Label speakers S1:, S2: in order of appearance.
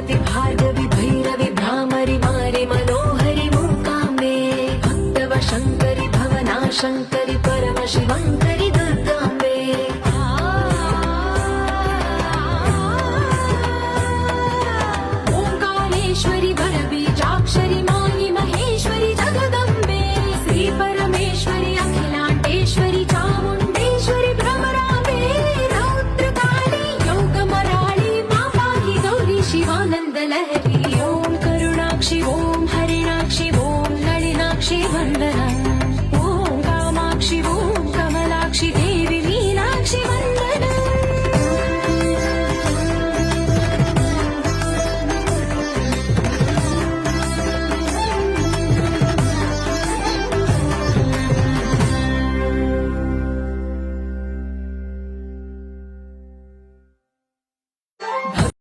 S1: पार्वती भार्गवी भैरवी भ्रामरी मारे मनोहरि मूकाम्बे भक्तव शङ्करि भवना शङ्करि परमशिवङ्करि दुर्गाम्बे ओंकारेश्वरि वरबीजाक्षरि मायि महेश्वरि जगदम्बे श्री परमेश्वरि अखिलाण्डेश्वरि चामुण्डेश्वरि भ्रमराम्बे रौद्रकाली योगमराळि मा पाहि गौरी शिवानन्द लहरी